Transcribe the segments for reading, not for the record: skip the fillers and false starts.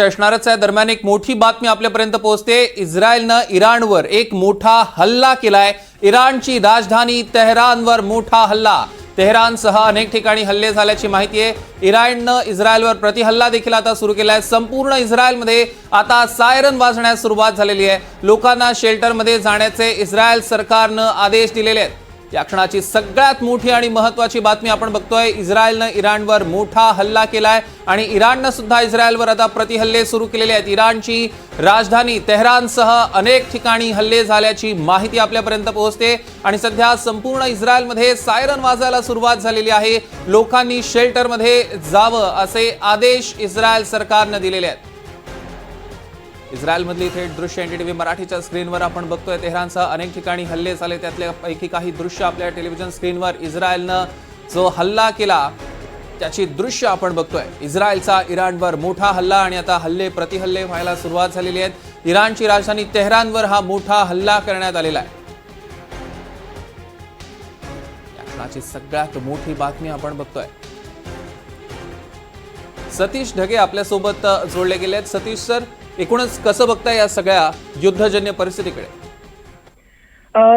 असणारच आहे। दरम्यान एक मोठी बातमी आपल्यापर्यंत पोहोचते। इस्रायलनं इराणवर एक मोठा हल्ला केलाय। इराणची राजधानी तेहरानवर मोठा हल्ला। तेहरानसह अनेक ठिकाणी हल्ले झाल्याची माहिती आहे। इराणनं इस्रायलवर प्रतिहल्ला देखील आता सुरू केलाय। संपूर्ण इस्रायलमध्ये आता सायरन वाजण्यास सुरुवात झालेली आहे। लोकांना शेल्टरमध्ये जाण्याचे इस्रायल सरकारनं आदेश दिलेले आहेत। या क्षणाची सगळ्यात मोठी आणि महत्त्वाची बातमी आपण बघतोय। इस्रायलनं इराणवर मोठा हल्ला केलाय आणि इराणनं सुद्धा इस्रायलवर आता प्रतिहल्ले सुरू केलेले आहेत। इराणची राजधानी तेहरानसह अनेक ठिकाणी हल्ले झाल्याची माहिती आपल्यापर्यंत पोहोचते आणि सध्या संपूर्ण इस्रायलमध्ये सायरन वाजायला सुरुवात झालेली आहे। लोकांनी शेल्टरमध्ये जावं असे आदेश इस्रायल सरकारनं दिलेले आहेत। इस्रायलमधली थेट दृश्य एनडीटीव्ही मराठीच्या स्क्रीनवर आपण बघतोय। तेहरानसह अनेक ठिकाणी हल्ले झाले, त्यातल्यापैकी काही दृश्य आपल्या टेलिव्हिजन स्क्रीनवर इस्रायलनं जो हल्ला केला त्याची दृश्य आपण बघतोय। इस्रायलचा इराणवर मोठा हल्ला आणि आता हल्ले प्रतिहल्ले व्हायला सुरुवात झालेली आहे। इराणची राजधानी तेहरानवर हा मोठा हल्ला करण्यात आलेला आहे। या क्षणाची सगळ्यात मोठी बातमी आपण बघतोय। सतीश ढगे आपल्यासोबत जोडले गेले आहेत। सतीश सर, एकूणच कसं बघताय या सगळ्या युद्धजन्य परिस्थितीकडे?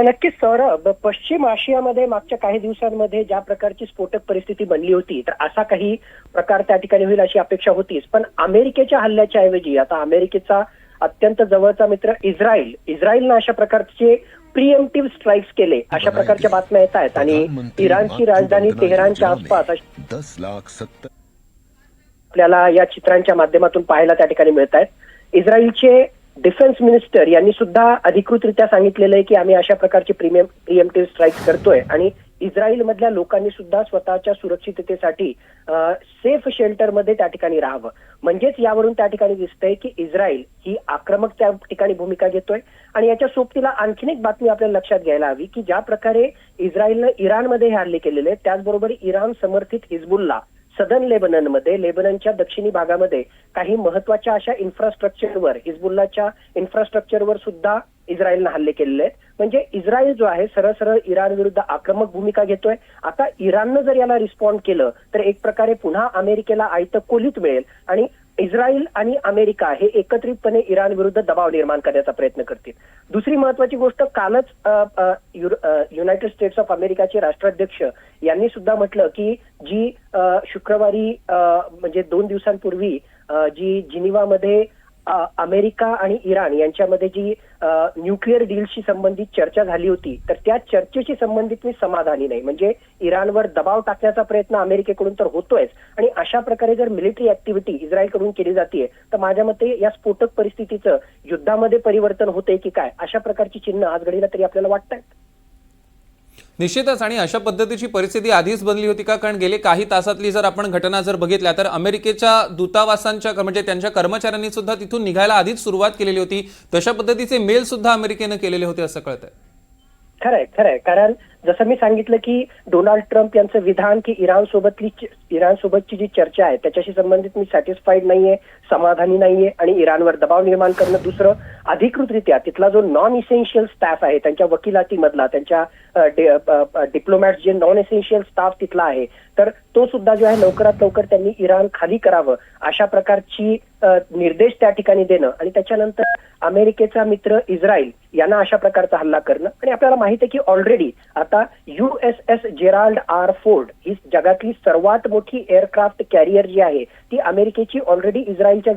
नक्कीच सौरभ, पश्चिम आशियामध्ये मागच्या काही दिवसांमध्ये ज्या प्रकारची स्फोटक परिस्थिती बनली होती, तर असा काही प्रकार त्या ठिकाणी होईल अशी अपेक्षा होतीच। पण अमेरिकेच्या हल्ल्याच्या ऐवजी आता अमेरिकेचा अत्यंत जवळचा मित्र इस्रायलनं अशा प्रकारचे प्रिएम्प्टिव्ह स्ट्राईक्स केले, अशा प्रकारच्या बातम्या येत आहेत। आणि इराणची राजधानी तेहरानच्या आसपास आपल्याला या चित्रांच्या माध्यमातून पाहायला त्या ठिकाणी मिळत आहेत। इस्रायलचे डिफेन्स मिनिस्टर यांनी सुद्धा अधिकृतरित्या सांगितलेलं आहे की आम्ही अशा प्रकारचे प्रिएम्प्टिव्ह स्ट्राईक्स करतोय आणि इस्रायलमधल्या लोकांनी सुद्धा स्वतःच्या सुरक्षिततेसाठी सेफ शेल्टरमध्ये त्या ठिकाणी राहावं। म्हणजेच यावरून त्या ठिकाणी दिसतंय की इस्रायल ही आक्रमक त्या ठिकाणी भूमिका घेतोय। आणि याच्या सोबतीला आणखीन एक बातमी आपल्याला लक्षात घ्यायला हवी की ज्या प्रकारे इस्रायलनं इराणमध्ये हे हल्ले केलेले आहेत, त्याचबरोबर इराण समर्थित हिजबुल्ला सदर्न लेबननमध्ये, लेबननच्या दक्षिणी भागामध्ये काही महत्वाच्या अशा इन्फ्रास्ट्रक्चरवर, हिजबुल्लाच्या इन्फ्रास्ट्रक्चरवर सुद्धा इस्रायलनं हल्ले केलेले आहेत। म्हणजे इस्रायल जो आहे सरळ सरळ इराण विरुद्ध आक्रमक भूमिका घेतोय। आता इराणनं जर याला रिस्पॉन्ड केलं तर एक प्रकारे पुन्हा अमेरिकेला आयतं कोलीत मिळेल आणि इस्रायल आणि अमेरिका हे एकत्रितपणे इराण विरुद्ध दबाव निर्माण करण्याचा प्रयत्न करतील। दुसरी महत्वाची गोष्ट, कालच युनायटेड स्टेट्स ऑफ अमेरिकाचे राष्ट्राध्यक्ष यांनी सुद्धा म्हटलं की जी शुक्रवारी म्हणजे 2 दिवसांपूर्वी जी जिनिवामध्ये अमेरिका आणि इराण यांच्यामध्ये जी न्यूक्लिअर डीलशी संबंधित चर्चा झाली होती, तर त्या चर्चेशी संबंधित मी समाधानी नाही। म्हणजे इराणवर दबाव टाकण्याचा प्रयत्न अमेरिकेकडून तर होतोयच आणि अशा प्रकारे जर मिलिटरी ऍक्टिव्हिटी इस्रायलकडून केली जाते तर माझ्या मते या स्फोटक परिस्थितीचं युद्धामध्ये परिवर्तन होते की काय, अशा प्रकारची चिन्ह आज घडीला तरी आपल्याला वाटत आहेत। निश्चितच, आणि अशा पद्धतीची परिस्थिती आधीच बनली होती का? कारण गेले काही तासातली जर आपण घटना जर बघितल्या तर अमेरिकेच्या दूतावासांच्या म्हणजे त्यांच्या कर्मचाऱ्यांनी सुद्धा तिथून निघायला आधीच सुरुवात केलेली होती। तशा पद्धतीचे मेल सुद्धा अमेरिकेनं केलेले होते असं कळतंय। खरंय, कारण जसं मी सांगितलं की डोनाल्ड ट्रम्प यांचं विधान की इराणसोबतची जी चर्चा आहे त्याच्याशी संबंधित मी सॅटिस्फाईड नाहीये, समाधानी नाहीये आणि इराणवर दबाव निर्माण करणं। दुसरं, अधिकृतरित्या तिथला जो नॉन इसेन्शियल स्टाफ आहे, त्यांच्या वकिलातीमधला, त्यांच्या डिप्लोमॅट्स जे नॉन इसेन्शियल स्टाफ तिथला आहे, तर तो सुद्धा जो आहे लवकरात लवकर त्यांनी इराण खाली करावं अशा प्रकारची निर्देश त्या ठिकाणी देणं आणि त्याच्यानंतर अमेरिकेचा मित्र इस्रायल यांना अशा प्रकारचा हल्ला करणं। आणि आपल्याला माहिती आहे की ऑलरेडी आता USS जेराल्ड R. फोर्ड ही जगातली सर्वात मोठी एअरक्राफ्ट कॅरियर जी आहे ती अमेरिकेची ऑलरेडी इराणच्या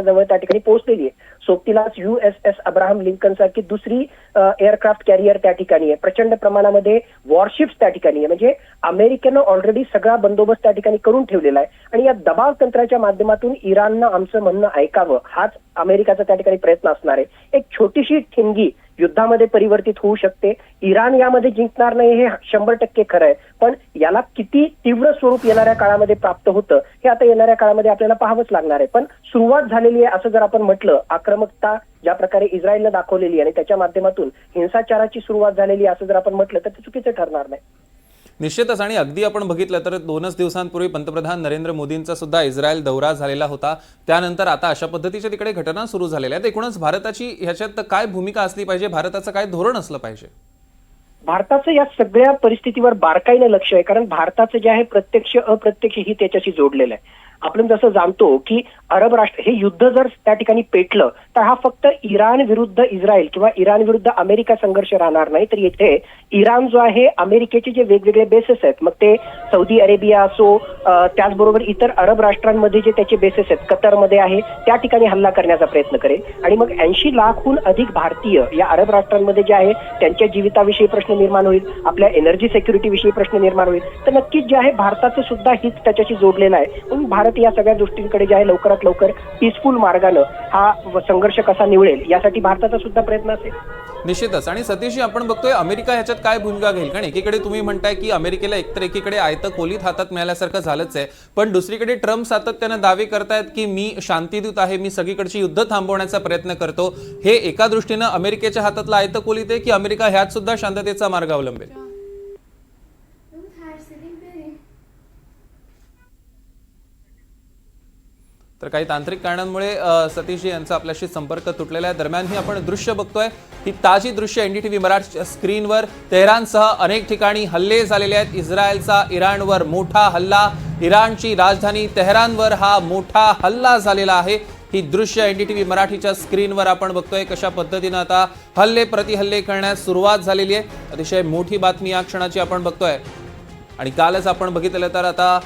जवळ त्या ठिकाणी पोहोचलेली आहे। सोबतीलाच USS अब्राहम लिंकन सारखी दुसरी एअरक्राफ्ट कॅरियर त्या ठिकाणी आहे। प्रचंड प्रमाणामध्ये वॉरशिप्स त्या ठिकाणी आहे। म्हणजे अमेरिकेनं ऑलरेडी सगळा बंदोबस्त त्या ठिकाणी करून ठेवलेला आहे आणि या दबाव तंत्राच्या माध्यमातून इराणनं आमचं म्हणणं ऐकावं हाच अमेरिकाचा त्या ठिकाणी प्रयत्न असणार आहे। एक छोटीशी ठिणगी युद्धामध्ये परिवर्तित होऊ शकते। इराण यामध्ये जिंकणार नाही हे 100% खरं आहे, पण याला किती तीव्र स्वरूप येणाऱ्या काळामध्ये प्राप्त होतं हे आता येणाऱ्या काळामध्ये आपल्याला पाहावंच लागणार आहे। पण सुरुवात झालेली आहे असं जर आपण म्हटलं, आक्रमकता ज्या प्रकारे इस्रायलनं दाखवलेली आहे आणि त्याच्या माध्यमातून हिंसाचाराची सुरुवात झालेली आहे असं जर आपण म्हटलं तर ते चुकीचं ठरणार नाही। निश्चितच, आणि अगदी आपण बघितलं तर 2च दिवसांपूर्वी पंतप्रधान नरेंद्र मोदींचा सुद्धा इस्रायल दौरा झालेला होता। त्यानंतर आता अशा पद्धतीच्या तिकडे घटना सुरू झालेल्या आहेत। एकूणच भारताची ह्याच्यात काय भूमिका असली पाहिजे, भारताचं काय धोरण असलं पाहिजे? भारताचं या सगळ्या परिस्थितीवर बारकाईने लक्ष आहे, कारण भारताचं जे आहे प्रत्यक्ष अप्रत्यक्ष ही त्याच्याशी जोडलेलं आहे। आपण जसं जाणतो की अरब राष्ट्र हे युद्ध जर त्या ठिकाणी पेटलं तर हा फक्त इराण विरुद्ध इस्रायल किंवा इराण विरुद्ध अमेरिका संघर्ष राहणार नाही, तर इथे इराण जो आहे अमेरिकेचे जे वेगवेगळे बेसेस आहेत, मग ते सौदी अरेबिया असो, त्याचबरोबर इतर अरब राष्ट्रांमध्ये जे त्याचे बेसेस आहेत, कतरमध्ये आहे, त्या ठिकाणी हल्ला करण्याचा प्रयत्न करेल. आणि मग 80 लाखहून अधिक भारतीय या अरब राष्ट्रांमध्ये जे आहे त्यांच्या जीविताविषयी प्रश्न निर्माण होईल, आपल्या एनर्जी सिक्युरिटी विषयी प्रश्न निर्माण होईल. तर नक्कीच जे आहे भारताचं सुद्धा हित त्याच्याशी जोडलेलं आहे. म्हणून भारत या सगळ्या गोष्टींकडे जे आहे लवकरात लवकर पीसफुल मार्गानं हा संघर्ष कसा निवळेल यासाठी भारताचा सुद्धा प्रयत्न असेल. निश्चितच. आणि सतीशजी, आपण बघतोय अमेरिका ह्याच्यात काय भूमिका घेईल, कारण एकीकडे तुम्ही म्हणताय की अमेरिकेला एकतर एकीकडे आयतं खोलीत हातात मिळाल्यासारखं झालंच आहे, पण दुसरीकडे ट्रम्प सातत्यानं दावे करतायत की मी शांतिदूत आहे, मी सगळीकडची युद्ध थांबवण्याचा प्रयत्न करतो. हे एका दृष्टीनं अमेरिकेच्या हातातलं आयतं खोलीत आहे की अमेरिका ह्यात सुद्धा शांततेचा मार्ग अवलंबेल? तर काही तांत्रिक कारणांमुळे सतीशजी यांचा आपल्याशी संपर्क तुटलेला आहे. दरम्यान ही आपण दृश्य बघतोय, ही ताजी दृश्य एनडीटीव्ही मराठीच्या स्क्रीनवर. तेहरानसह अनेक ठिकाणी हल्ले झालेले आहेत. इस्रायलचा इराणवर मोठा हल्ला, इराणची राजधानी तेहरानवर हा मोठा हल्ला झालेला आहे. ही दृश्य एनडीटीव्ही मराठीच्या स्क्रीनवर आपण बघतोय कशा पद्धतीनं आता हल्ले प्रतिहल्ले करण्यास सुरुवात झालेली आहे. अतिशय मोठी बातमी या क्षणाची आपण बघतोय. आणि कालच आपण बघितलं तर आता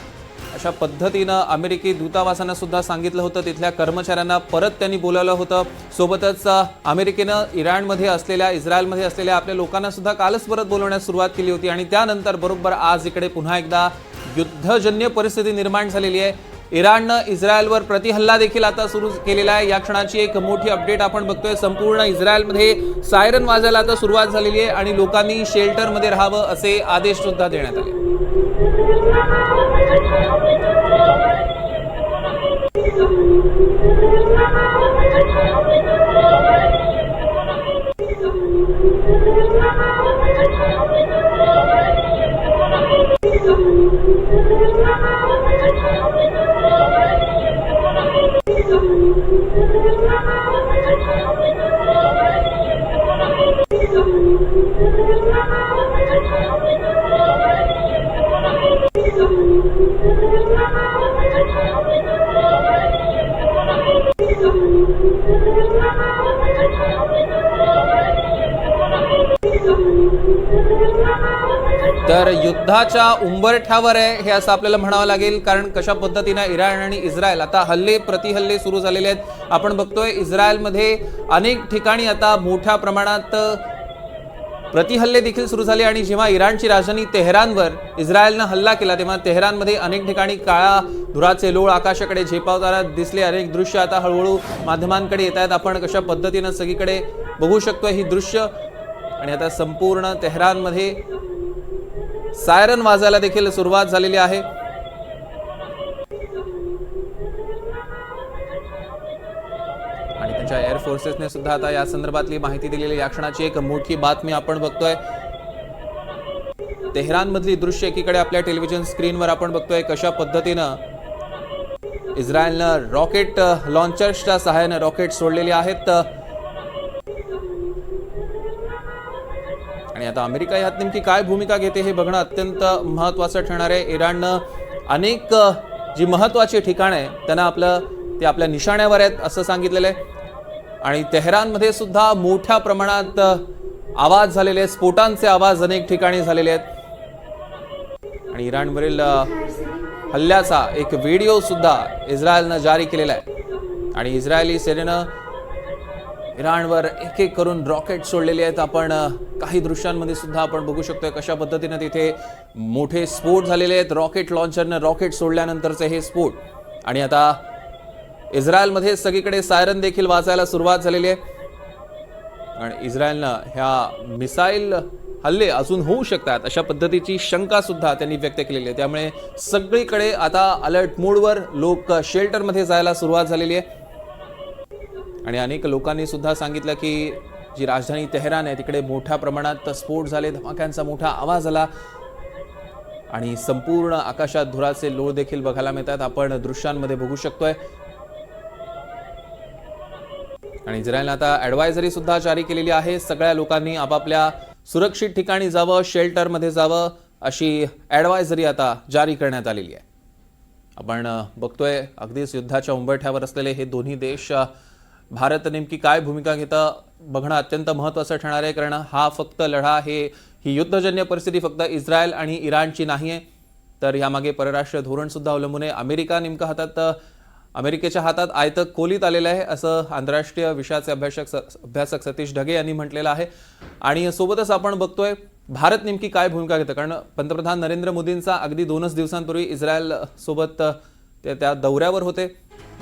अशा पद्धतीनं अमेरिकी दूतावासानं सुद्धा सांगितलं होतं, तिथल्या कर्मचाऱ्यांना परत त्यांनी बोलावलं होतं. सोबतच अमेरिकेनं इराणमध्ये असलेल्या, इस्रायलमध्ये असलेल्या आपल्या लोकांना सुद्धा कालच परत बोलवण्यास सुरुवात केली होती. आणि त्यानंतर बरोबर आज इकडे पुन्हा एकदा युद्धजन्य परिस्थिती निर्माण झालेली आहे. इराणनं इस्रायलवर प्रतिहल्ला देखील आता सुरू केलेला आहे. या क्षणाची एक मोठी अपडेट आपण बघतोय. संपूर्ण इस्रायलमध्ये सायरन वाजायला आता सुरुवात झालेली आहे आणि लोकांनी शेल्टरमध्ये राहावं असे आदेश सुद्धा देण्यात आले. तर युद्धाच्या उंबरठ्यावर आहे हे असं आपल्याला म्हणावं लागेल, कारण कशा पद्धतीने इराण आणि इस्रायल आता हल्ले प्रतिहल्ले सुरू झालेले आहेत. आपण बघतोय इस्रायलमध्ये अनेक ठिकाणी आता मोठ्या प्रमाणात प्रतिहल्ले देखील सुरू झाले. आणि जेव्हा इराणची राजधानी तेहरानवर इस्रायलनं हल्ला केला तेव्हा तेहरानमध्ये अनेक ठिकाणी काळा धुराचे लोळ आकाशाकडे झेपावताना दिसले. अनेक दृश्य आता हळूहळू माध्यमांकडे येत आहेत. आपण कशा पद्धतीनं सगळीकडे बघू शकतोय ही दृश्य. आणि आता संपूर्ण तेहरानमध्ये सायरन वाजायला देखील सुरुवात झालेली आहे. आणि त्यांच्या एअर फोर्सेसने सुद्धा आता या संदर्भातली माहिती दिलेली या क्षणाची एक मोठी बातमी आपण बघतोय. तेहरान मधली दृश्य एकीकडे आपल्या टेलिव्हिजन स्क्रीनवर आपण बघतोय कशा पद्धतीनं इस्रायलनं रॉकेट लॉन्चर्सच्या सहाय्याने रॉकेट सोडलेले आहेत. आणि आता अमेरिका यात नेमकी काय भूमिका घेते हे बघणं अत्यंत महत्त्वाचं ठरणार आहे. इराणनं अनेक जी महत्त्वाची ठिकाणं आहे त्यांना ते आपल्या निशाण्यावर आहेत असं सांगितलेलं आहे. आणि तेहरानमध्ये सुद्धा मोठ्या प्रमाणात आवाज झालेले आहेत, स्फोटांचे आवाज अनेक ठिकाणी झालेले आहेत. आणि इराणवरील हल्ल्याचा एक व्हिडिओ सुद्धा इस्रायलनं जारी केलेला आहे. आणि इस्रायली सेनेनं इराणवर एक एक करून रॉकेट सोडलेले आहेत. आपण काही दृश्यांमध्ये सुद्धा आपण बघू शकतोय कशा पद्धतीने तिथे मोठे स्फोट झालेले आहेत. रॉकेट लॉन्चरनं रॉकेट सोडल्यानंतरचे हे स्फोट. आणि आता इस्रायलमध्ये सगळीकडे सायरन देखील वाजायला सुरुवात झालेली आहे. आणि इस्रायलनं ह्या मिसाईल हल्ले अजून होऊ शकतात अशा पद्धतीची शंका सुद्धा त्यांनी व्यक्त केलेली आहे. त्यामुळे सगळीकडे आता अलर्ट मोडवर लोक शेल्टरमध्ये जायला सुरुवात झालेली आहे. आणि अनेक लोकांनी सुद्धा सांगितलं की जी राजधानी तेहरान आहे तिकडे मोठ्या प्रमाणात स्फोट झाले, धमाक्यांचा मोठा आवाज आला आणि संपूर्ण आकाशात धुराचे लोळ देखील बघायला मिळतात. आपण दृश्यांमध्ये बघू शकतोय. आणि इस्रायलने आता ॲडवायझरी सुद्धा जारी केलेली आहे. सगळ्या लोकांनी आपापल्या सुरक्षित ठिकाणी जावं, शेल्टरमध्ये जावं अशी ॲडवायझरी आता जारी करण्यात आलेली आहे. आपण बघतोय अगदीच युद्धाच्या उंबरठ्यावर असलेले हे दोन्ही देश भारत नेमकी काय भूमिका घेतं बघणं अत्यंत महत्त्वाचं ठरणार आहे, कारण हा फक्त लढा ही युद्धजन्य परिस्थिती फक्त इस्रायल आणि इराणची नाही आहे, तर यामागे परराष्ट्र धोरण सुद्धा अवलंबून आहे. अमेरिकेच्या हातात आयतं खोलीत आलेलं आहे असं आंतरराष्ट्रीय विषयाचे अभ्यासक सतीश ढगे यांनी म्हटलेलं आहे. आणि सोबतच आपण बघतोय भारत नेमकी काय भूमिका घेतं, कारण पंतप्रधान नरेंद्र मोदींचा अगदी 2 दिवसांपूर्वी इस्रायल सोबत ते त्या दौऱ्यावर होते.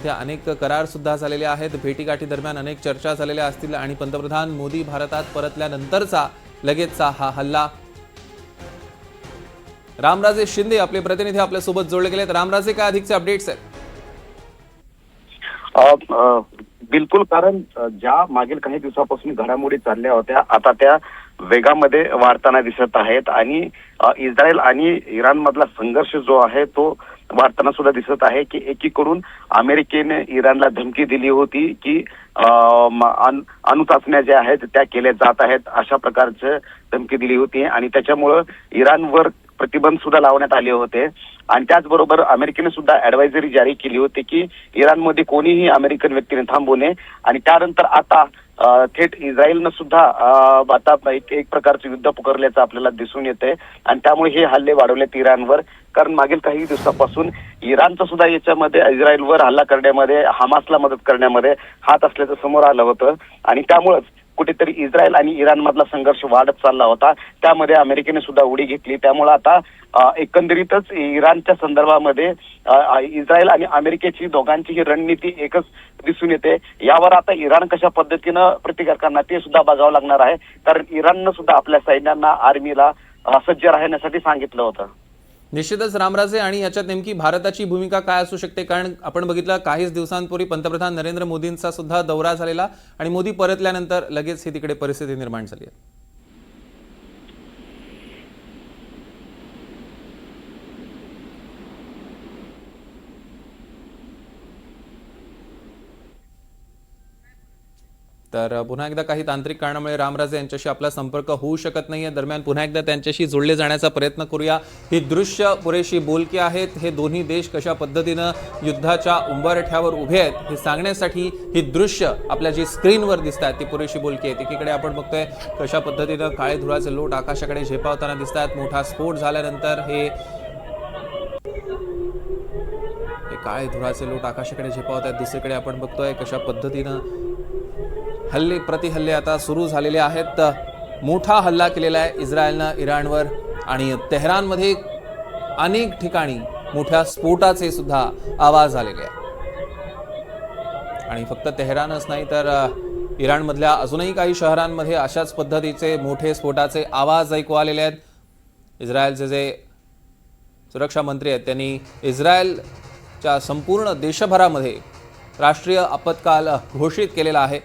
त्या अनेक करार सुद्धा झालेले आहेत, भेटीगाठी दरम्यान अनेक चर्चा झालेल्या असतील आणि पंतप्रधान मोदी भारतात परतल्यानंतरचा लगेचचा हा हल्ला. रामराजे शिंदे आपले प्रतिनिधी आपल्यासोबत जोडले गेलेत. रामराजे, काय अधिकचे अपडेट्स आहेत? बिलकुल, कारण ज्या मागील काही दिवसापासून घडामोडी चालल्या होत्या आता त्या वेगामध्ये वाढताना दिसत आहेत आणि इस्रायल आणि इराण मधला संघर्ष जो आहे तो वाढताना सुद्धा दिसत आहे की एकीकडून अमेरिकेने इराणला धमकी दिली होती की अणुचाचण्या ज्या आहेत त्या केल्या जात आहेत अशा प्रकारचं धमकी दिली होती आणि त्याच्यामुळं इराणवर प्रतिबंध सुद्धा लावण्यात आले होते. आणि त्याचबरोबर अमेरिकेने सुद्धा ऍडवायझरी जारी केली होती की इराणमध्ये कोणीही अमेरिकन व्यक्तीने थांबू नये. आणि त्यानंतर आता थेट इस्रायलनं सुद्धा आता एक प्रकारचं युद्ध पुकारल्याचं आपल्याला दिसून येतंय आणि त्यामुळे हे हल्ले वाढवलेत इराणवर. कारण मागील काही दिवसापासून इराणचा सुद्धा याच्यामध्ये इस्रायलवर हल्ला करण्यामध्ये, हमासला मदत करण्यामध्ये हात असल्याचं समोर आलं होतं आणि त्यामुळेच कुठेतरी इस्रायल आणि इराण मधला संघर्ष वाढत चालला होता. त्यामध्ये अमेरिकेने सुद्धा उडी घेतली. त्यामुळे आता एकंदरीतच इराणच्या संदर्भामध्ये इस्रायल आणि अमेरिकेची दोघांची ही रणनीती एकच दिसून येते. यावर आता इराण कशा पद्धतीनं प्रतिकार करणार ते सुद्धा बघावं लागणार आहे, कारण इराणनं सुद्धा आपल्या सैन्यांना, आर्मीला सज्ज राहण्यासाठी सांगितलं होतं. निश्चितच रामराजे, आणि याच्यात नेमकी भारताची भूमिका काय असू शकते, कारण आपण बघितलं काहीच दिवसांपूर्वी पंतप्रधान नरेंद्र मोदींचा सुद्धा दौरा झालेला आणि मोदी परतल्यानंतर लगेच ही तिकडे परिस्थिती निर्माण झाली आहे. तर पुन्हा एकदा काही तांत्रिक कारणामुळे रामराजे यांच्याशी आपला संपर्क होऊ शकत नाहीये. दरम्यान पुन्हा एकदा त्यांच्याशी जोडले जाण्याचा प्रयत्न करूया. ही दृश्य पुरेशी बोलकी आहेत. हे दोन्ही देश कशा पद्धतीनं युद्धाच्या उंबरठ्यावर उभे आहेत हे सांगण्यासाठी ही दृश्य आपल्या जी स्क्रीनवर दिसत आहेत ती पुरेशी बोलकी आहेत. एकीकडे आपण बघतोय कशा पद्धतीनं काळे धुराचे लोट आकाशाकडे झेपावताना दिसत आहेत. मोठा स्फोट झाल्यानंतर हे काळे धुराचे लोट आकाशाकडे झेपावत आहेत. दुसरीकडे आपण बघतोय कशा पद्धतीनं हल्ले प्रतिहल्ले आता सुरू झालेले आहेत. मोठा हल्ला केलेला आहे इस्रायलनं इराणवर आणि तेहरानमध्ये अनेक ठिकाणी मोठ्या स्फोटाचे सुद्धा आवाज आलेले आहेत. आणि फक्त तेहरानच नाही तर इराणमधल्या अजूनही काही शहरांमध्ये अशाच पद्धतीचे मोठे स्फोटाचे आवाज ऐकू आलेले आहेत. इस्रायलचे जे सुरक्षा मंत्री आहेत त्यांनी इस्रायलच्या संपूर्ण देशभरामध्ये राष्ट्रीय आपत्काल घोषित केलेला आहे.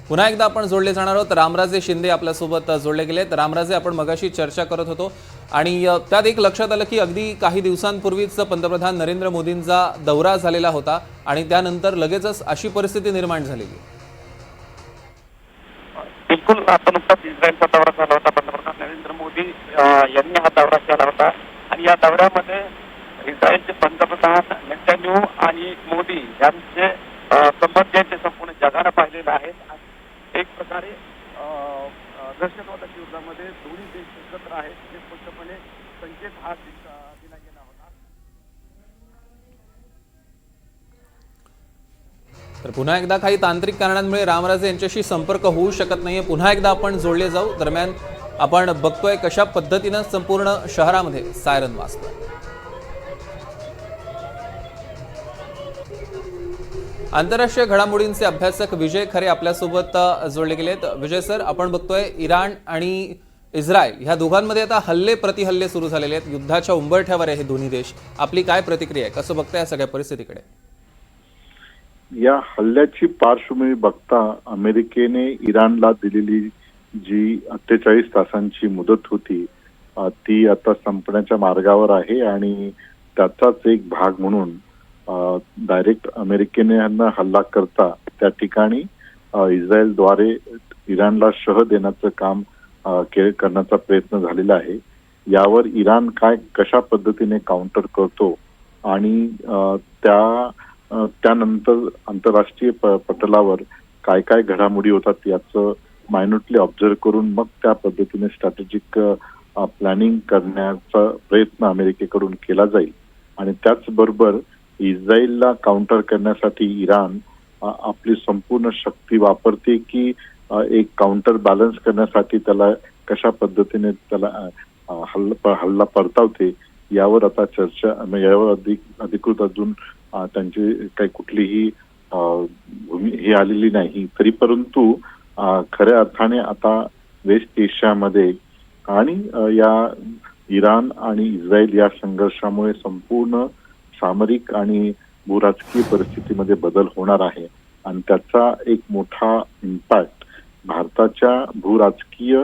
पुन्हा एकदा आपण जोडले जाणार आहोत. रामराजे शिंदे आपल्यासोबत जोडले गेलेत. रामराजे, आपण मगाशी चर्चा करत होतो आणि त्यात एक लक्षात आलं की अगदी काही दिवसांपूर्वीच पंतप्रधान नरेंद्र मोदींचा दौरा झालेला होता आणि त्यानंतर लगेचच अशी परिस्थिती निर्माण झालेली. बिलकुल, आता नुकताच इस्रायलचा दौरा झाला होता. पंतप्रधान नरेंद्र मोदी यांनी हा दौरा केला होता आणि या दौऱ्यामध्ये इस्रायलचे पंतप्रधान नेतन्याहू आणि मोदी यांचे संबंध यांचे संपूर्ण जगानं पाहिलेलं आहे. एक प्रकारे दहशतवादाच्या युद्धामध्ये दोन्ही देश एकत्र आहेत हे स्पष्टपणे संकेत हा दिला गेला होता. तर पुन्हा एकदा काही तांत्रिक कारणांमुळे रामराजे यांच्याशी संपर्क होऊ शकत नाहीये. पुन्हा एकदा आपण जोडले जाऊ. दरम्यान आपण बघतोय कशा पद्धतीनं संपूर्ण शहरामध्ये सायरन वाजतोय. आंतरराष्ट्रीय घडामोडींचे अभ्यासक विजय खरे आपल्यासोबत जोडले गेलेत. विजय सर, आपण बघतोय इराण आणि इस्रायल ह्या दोघांमध्ये आता हल्ले प्रतिहल्ले सुरू झालेले आहेत. युद्धाच्या उंबरठ्यावर आहे हे दोन्ही देश. आपली काय प्रतिक्रिया आहे, कसं बघताय या सगळ्या परिस्थितीकडे? या हल्ल्याची पार्श्वभूमी बघता अमेरिकेने इराणला दिलेली जी 48 तासांची मुदत होती ती आता संपण्याच्या मार्गावर आहे आणि त्याचाच एक भाग म्हणून डायरेक्ट अमेरिकेने हल्ला करता त्या ठिकाणी इस्रायलद्वारे इराणला शह देण्याचं काम करण्याचा प्रयत्न झालेला आहे. यावर इराण कशा पद्धतीने काउंटर करतो आणि त्यानंतर आंतरराष्ट्रीय पटलावर काय काय घडामोडी होतात याचं मायन्युटली ऑब्झर्व्ह करून मग त्या पद्धतीने स्ट्रॅटेजिक प्लॅनिंग करण्याचा प्रयत्न अमेरिकेकडून केला जाईल. आणि त्याचबरोबर इस्रायलला काउंटर करण्यासाठी इराण आपली संपूर्ण शक्ती वापरते की एक काउंटर बॅलन्स करण्यासाठी त्याला कशा पद्धतीने त्याला हल्ला परतावते यावर आता चर्चा, यावर अधिकृत अजून त्यांची काही कुठलीही हे आलेली नाही. तरी परंतु खऱ्या अर्थाने आता वेस्ट एशियामध्ये आणि या इराण आणि इस्रायल या संघर्षामुळे संपूर्ण सामरिक आणि भूराजकीय परिस्थितीमध्ये बदल होणार आहे आणि त्याचा एक मोठा इम्पॅक्ट भारताच्या भूराजकीय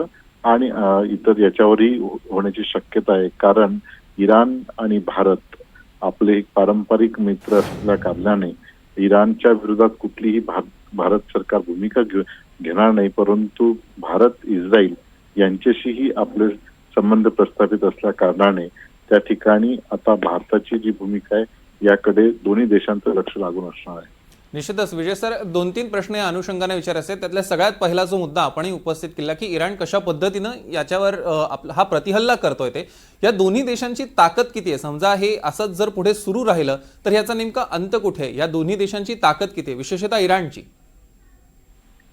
आणि इतर याच्यावरही होण्याची शक्यता आहे. कारण इराण आणि भारत आपले एक पारंपरिक मित्र असलेल्या कारणाने इराणच्या विरोधात कुठलीही भारत सरकार भूमिका घेणार नाही. परंतु भारत इस्रायल यांच्याशीही आपले संबंध प्रस्थापित असल्या कारणाने त्या ठिकाणी आता भारताची जी भूमिका आहे याकडे दोन्ही देशांचं लक्ष लागून असणार आहे. निश्चितच विजय सर, 2-3 प्रश्न या अनुषंगाने विचारायचे. त्यातल्या सगळ्यात पहिला जो मुद्दा आपणही उपस्थित केला की इराण कशा पद्धतीनं याच्यावर हा प्रतिहल्ला करतोय, ते या दोन्ही देशांची ताकद किती आहे? समजा हे असंच जर पुढे सुरू राहिलं तर याचा नेमका अंत कुठे आहे? या दोन्ही देशांची ताकद किती आहे, विशेषतः इराणची?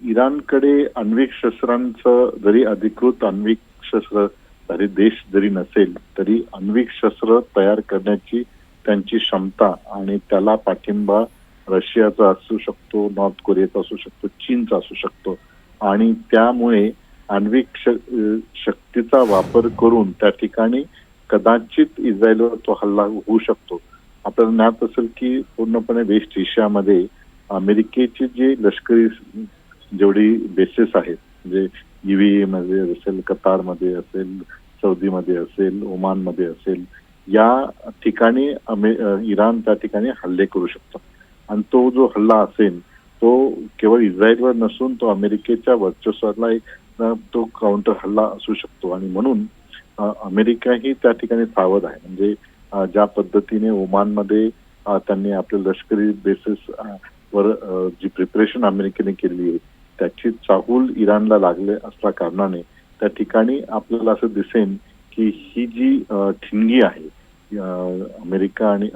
इराणकडे आण्विक शस्त्रांचं जरी अधिकृत आण्विक शस्त्रधारी देश जरी नसेल तरी आण्विक शस्त्र तयार करण्याची त्यांची क्षमता आणि त्याला पाठिंबा रशियाचा असू शकतो, नॉर्थ कोरियाचा असू शकतो, चीनचा असू शकतो आणि त्यामुळे आण्विक शक्तीचा वापर करून त्या ठिकाणी कदाचित इस्रायलवर तो हल्ला होऊ शकतो. आपल्याला ज्ञात असेल की पूर्णपणे वेस्ट एशियामध्ये अमेरिकेची जे लष्करी जेवढी बेसेस आहेत, म्हणजे UAE मध्ये असेल, कतारमध्ये असेल, सौदीमध्ये असेल, ओमानमध्ये असेल, या ठिकाणी इराण त्या ठिकाणी हल्ले करू शकतो. आणि तो जो हल्ला असेल तो केवळ इस्रायलवर नसून तो अमेरिकेच्या वर्चस्वाला एक तो काउंटर हल्ला असू शकतो. आणि म्हणून अमेरिकाही त्या ठिकाणी सावध आहे. म्हणजे ज्या पद्धतीने ओमानमध्ये त्यांनी आपल्या लष्करी बेसिस वर जी प्रिपरेशन अमेरिकेने केली आहे त्याची चाहूल इराणला लागले असल्या कारणाने त्या ठिकाणी आपल्याला असं दिसेल की ही जी ठिणगी आहे अमेरिका आणि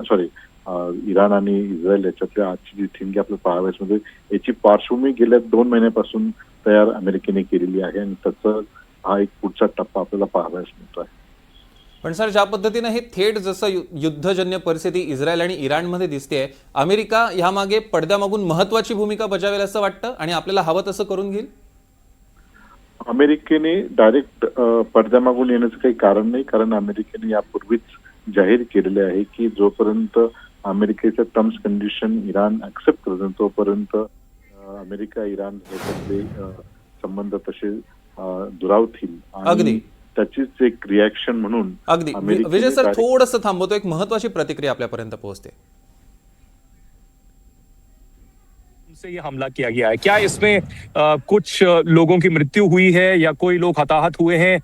इराण आणि इस्रायल याच्यातल्या आजची जी ठिणगी आपल्याला पाहाव्यास म्हणजे याची पार्श्वभूमी गेल्या 2 महिन्यापासून तयार अमेरिकेने केलेली आहे आणि त्याचा हा एक पुढचा टप्पा आपल्याला पाहाव्यास मिळतो आहे. पण सर, ज्या पद्धतीने हे थेट जसं युद्धजन्य परिस्थिती इस्रायल आणि इराणमध्ये दिसते, अमेरिका यामागे पडद्यामागून महत्वाची भूमिका बजावेल असं वाटतं आणि आपल्याला हवं तसं करून घेईल? अमेरिकेने डायरेक्ट पडद्यामागून येण्याचं काही कारण नाही. कारण अमेरिकेने यापूर्वीच जाहीर केलेले आहे की जोपर्यंत अमेरिकेच्या टर्म्स कंडिशन इराण ऍक्सेप्ट करत नाही तोपर्यंत अमेरिका इराण याच्यातले संबंध तसे दुरावतील. अगदी त्याचीच एक रिॲक्शन म्हणून अगदी विजय सर थोडंसं थांबवतो, एक महत्वाची प्रतिक्रिया आपल्यापर्यंत पोहोचते. से ये हमला किया गया है, क्या इसमें कुछ लोगों की मृत्यु हुई है या कोई लोग हताहत हुए हैं,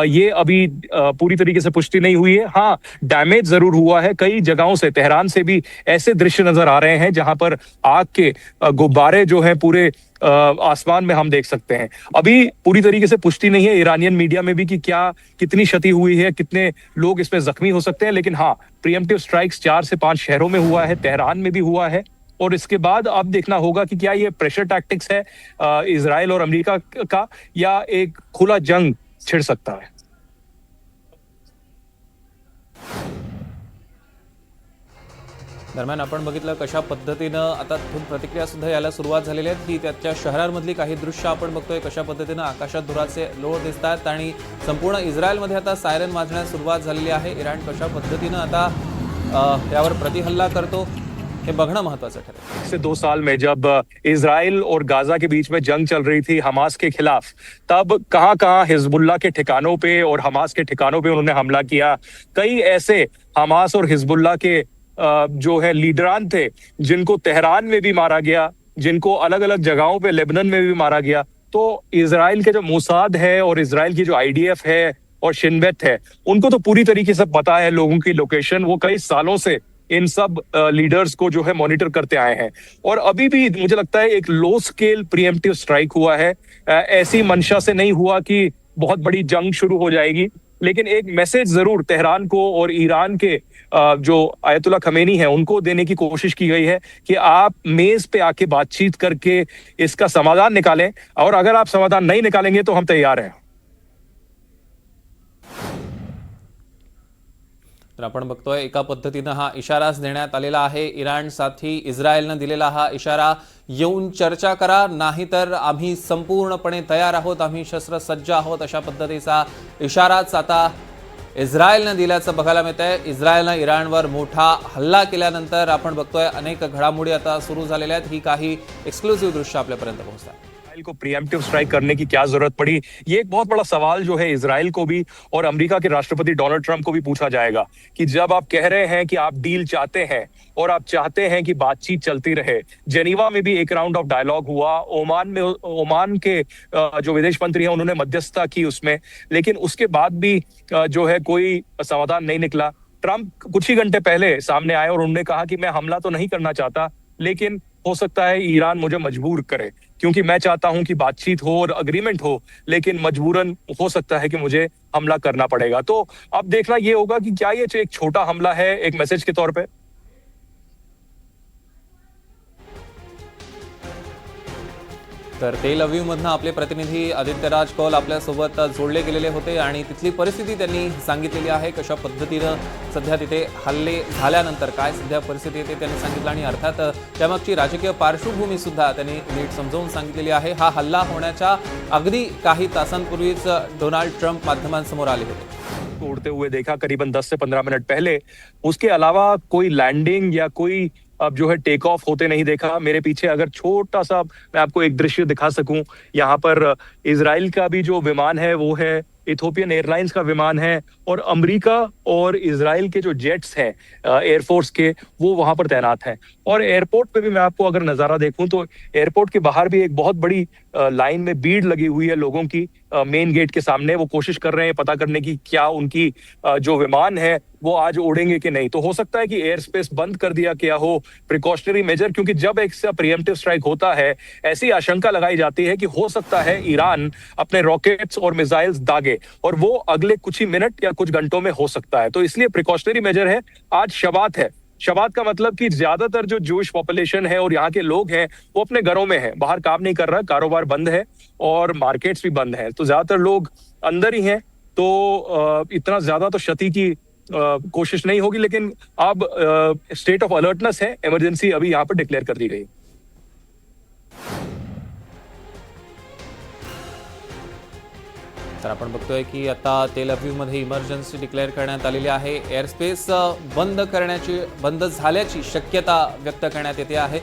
ये अभी पूरी तरीके से पुष्टि नहीं हुई है. हाँ, डैमेज जरूर हुआ है. कई जगहों से, तेहरान से भी ऐसे दृश्य नजर आ रहे हैं जहां पर आग के गुब्बारे जो हैं पूरे आसमान में हम देख सकते हैं. अभी पूरी तरीके से पुष्टि नहीं है ईरानियन मीडिया में भी कि क्या कितनी क्षति हुई है, कितने लोग इसमें जख्मी हो सकते हैं. लेकिन हाँ, प्रीएम्प्टिव स्ट्राइक्स 4 से 5 शहरों में हुआ है, तेहरान में भी हुआ है. और इसके बाद अब देखना होगा कि क्या ये प्रेशर टैक्टिक्स है इजराइल और अमेरिका का या एक खुला जंग छिड़ सकता है. दरम्यान आपण बघितलं कशा पद्धतीनं आता प्रतिक्रिया सुद्धा यायला सुरुवात झालेली आहे की त्याच्या शहरांमधली काही दृश्य आपण बघतोय, कशा पद्धतीनं आकाशात धुराचे लोळ दिसतात आणि संपूर्ण इस्रायलमध्ये आता सायरन वाजण्यास सुरुवात झालेली आहे. इराण कशा पद्धतीनं आता यावर प्रतिहल्ला करतो ये बघना महत्वाचं ठरेल. से 2 साल में जब इजराइल और गाजा के बीच में जंग चल रही थी हमास के खिलाफ, तब कहां हिजबुल्लाह के ठिकानों पे और हमास के ठिकानों पे उन्होंने हमला किया. कई ऐसे हमास और हिजबुल्लाह के जो है लीडरान थे जिनको तेहरान में भी मारा गया, जिनको अलग अलग जगहों पे लेबनान में भी मारा गया. तो इजराइल के जो मोसाद है और इजराइल की जो IDF है और शिन बेत है, उनको तो पूरी तरीके से पता है लोगों की लोकेशन. वो कई सालों से इन सब लीडर्स को जो है मॉनिटर करते आए हैं। और अभी भी मुझे लगता है एक लो स्केल प्रीएम्प्टिव स्ट्राइक हुआ है। ऐसी मंशा से नहीं हुआ कि बहुत बड़ी जंग शुरू हो जाएगी, लेकिन एक मैसेज जरूर तेहरान को और ईरान के जो आयतुल्ला खमेनी है उनको देने की कोशिश की गई है कि आप मेज पे आके बातचीत करके इसका समाधान निकालें, और अगर आप समाधान नहीं निकालेंगे तो हम तैयार हैं। तर आपण बघतोय एका पद्धतीनं हा इशाराच देण्यात आलेला आहे इराणसाठी। इस्रायलनं दिलेला हा इशारा, येऊन चर्चा करा, नाहीतर आम्ही संपूर्णपणे तयार आहोत, आम्ही शस्त्रसज्ज आहोत, अशा पद्धतीचा इशाराच आता इस्रायलनं दिल्याचं बघायला मिळतंय। इस्रायलनं इराणवर मोठा हल्ला केल्यानंतर आपण बघतोय अनेक घडामोडी आता सुरू झालेल्या आहेत। ही काही एक्सक्लुसिव्ह दृश्य आपल्यापर्यंत पोहोचतात। इस्राइल को प्रीएम्प्टिव स्ट्राइक करने की क्या जरूरत पड़ी, ये एक बहुत बड़ा सवाल जो है इजराइल को भी और अमेरिका के राष्ट्रपति डोनाल्ड ट्रंप को भी पूछा जाएगा कि जब आप कह रहे हैं कि आप डील चाहते हैं और आप चाहते हैं कि बातचीत चलती रहे। जेनीवा में भी एक राउंड ऑफ डायलॉग हुआ, ओमान के जो विदेश मंत्री हैं उन्होंने मध्यस्थता की उसमें, लेकिन उसके बाद भी जो है कोई समाधान नहीं निकला। ट्रंप कुछ ही घंटे पहले सामने आए और उन्होंने कहा कि मैं हमला तो नहीं करना चाहता, लेकिन हो सकता है ईरान मुझे मजबूर करे, क्योंकि मैं चाहता हूं कि बातचीत हो और अग्रीमेंट हो, लेकिन मजबूरन हो सकता है कि मुझे हमला करना पड़ेगा। तो अब देखना ये होगा कि क्या ये एक छोटा हमला है एक मैसेज के तौर पे। तर तेल अवीवमधनं आपले प्रतिनिधी आदित्यराज कौल आपल्यासोबत जोडले गेलेले होते आणि तिथली परिस्थिती त्यांनी सांगितलेली आहे। कशा पद्धतीनं सध्या तिथे हल्ले झाल्यानंतर काय सध्या परिस्थिती आहे ते त्यांनी सांगितलं आणि अर्थात त्यामागची राजकीय पार्श्वभूमी सुद्धा त्यांनी नीट समजावून सांगितलेली आहे। हा हल्ला होण्याच्या अगदी काही तासांपूर्वीच डोनाल्ड ट्रंप माध्यमांसमोर आले होते। उड़ते हुए देखा करीबन 10 से 15 मिनट पहले, उसके अलावा कोई लैंडिंग या कोई अब जो है टेक ऑफ होते नहीं देखा। मेरे पीछे अगर छोटा सा मैं आपको एक दृश्य दिखा सकूं, यहाँ पर इजराइल का भी जो विमान है वो है, इथोपियन एयरलाइंस का विमान है, और अमेरिका और इजराइल के जो जेट्स हैं एयरफोर्स के वो वहां पर तैनात हैं। और एयरपोर्ट पे भी मैं आपको अगर नजारा देखूं तो एयरपोर्ट के बाहर भी एक बहुत बड़ी लाइन में भीड़ लगी हुई है लोगों की मेन गेट के सामने। वो कोशिश कर रहे हैं पता करने की क्या उनकी जो विमान है वो आज उड़ेंगे कि नहीं। तो हो सकता है कि एयर स्पेस बंद कर दिया गया हो, प्रिकॉशनरी मेजर, क्योंकि जब एक प्रीएम्प्टिव स्ट्राइक होता है ऐसी आशंका लगाई जाती है कि हो सकता है ईरान अपने रॉकेट्स और मिसाइल्स दागे, और वो अगले कुछ ही मिनट या कुछ घंटों में हो सकता है। तो इसलिए प्रिकॉशनरी मेजर है। आज शबात है, शबात का मतलब कि ज्यादातर जो जूश पॉपुलेशन है और यहाँ के लोग हैं वो अपने घरों में हैं, बाहर काम नहीं कर रहा, कारोबार बंद है और मार्केट्स भी बंद है, तो ज्यादातर लोग अंदर ही हैं। तो इतना ज्यादा तो क्षति की कोशिश नहीं होगी, लेकिन अब स्टेट ऑफ अलर्टनेस है, इमरजेंसी अभी यहाँ पर डिक्लेयर कर दी गई। तर आपण बघतोय की आता तेल अवीवमध्ये इमर्जन्सी डिक्लेअर करण्यात आलेली आहे। एअर स्पेस बंद झाल्याची शक्यता व्यक्त करण्यात येते आहे।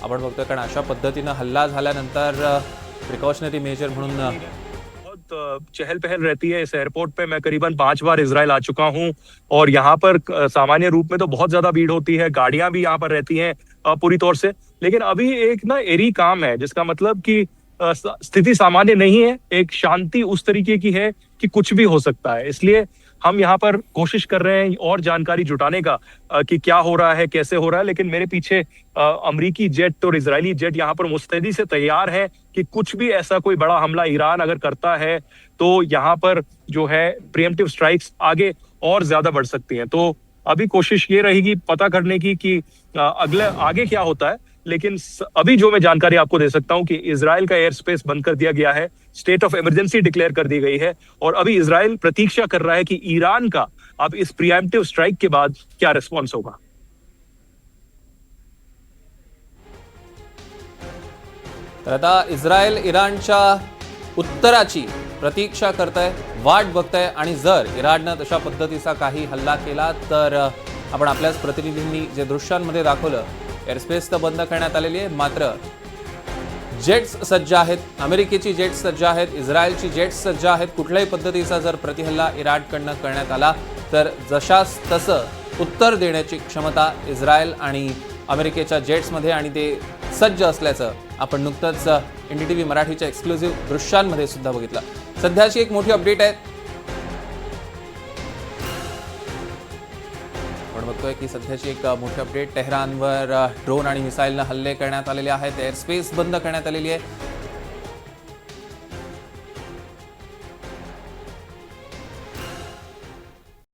आपण बघतोय कारण अशा पद्धतीनं हल्ला झाल्यानंतर प्रिकॉशनरी मेजर म्हणून बहुत चहल पहल रहती है इस एयरपोर्ट पे। मैं करीबन 5 बार इजराइल आ चुका हूं और यहाँ पर सामान्य रूप में तो बहुत ज्यादा भीड़ होती है, गाड़ियां भी यहाँ पर रहती हैं पूरी तौर से, लेकिन अभी एक ना एरी काम है, जिसका मतलब कि स्थिति सामान्य नहीं है, एक शांति उस तरीके की है कि कुछ भी हो सकता है। इसलिए हम यहाँ पर कोशिश कर रहे हैं और जानकारी जुटाने का कि क्या हो रहा है, कैसे हो रहा है। लेकिन मेरे पीछे अमेरिकी जेट और इजरायली जेट यहाँ पर मुस्तैदी से तैयार है कि कुछ भी ऐसा कोई बड़ा हमला ईरान अगर करता है तो यहाँ पर जो है प्रीएम्प्टिव स्ट्राइक्स आगे और ज्यादा बढ़ सकती हैं। तो अभी कोशिश ये रहेगी पता करने की कि आगे क्या होता है। लेकिन अभी जो मैं जानकारी आपको दे सकता हूं कि इजराइल का एयर स्पेस बंद कर दिया गया है, स्टेट ऑफ इमरजेंसी डिक्लेयर कर दी गई है, और अभी इजराइल प्रतीक्षा कर रहा है कि ईरान का अब इस प्रीएम्प्टिव स्ट्राइक के बाद क्या रिस्पॉन्स होगा। तर आता इस्रायल इराणच्या उत्तराची प्रतीक्षा करतंय, वाट बघतंय, आणि जर इराणनं तशा पद्धतीचा काही हल्ला केला तर आपण आपल्याच प्रतिनिधींनी जे दृश्यांमध्ये दाखवलं, एअरस्पेस तर बंद करण्यात आलेली आहे, मात्र जेट्स सज्ज आहेत, अमेरिकेची जेट्स सज्ज आहेत, इस्रायलची जेट्स सज्ज आहेत। कुठल्याही पद्धतीचा जर प्रतिहल्ला इराणकडनं करण्यात आला तर जशास तसं उत्तर देण्याची क्षमता इस्रायल आणि अमेरिकेच्या जेट्समध्ये आणि ते सज्ज असल्याचं आपण नुकतंच NDTV मराठीच्या एक्सक्लुझिव्ह दृश्यांमध्ये सुद्धा बघितलं। सध्याची एक मोठी अपडेट आहे, आपण बघतोय की सध्याची एक मोठी अपडेट, तेहरानवर ड्रोन आणि मिसाईलनं हल्ले करण्यात आलेले आहेत, एअर स्पेस बंद करण्यात आलेली आहे.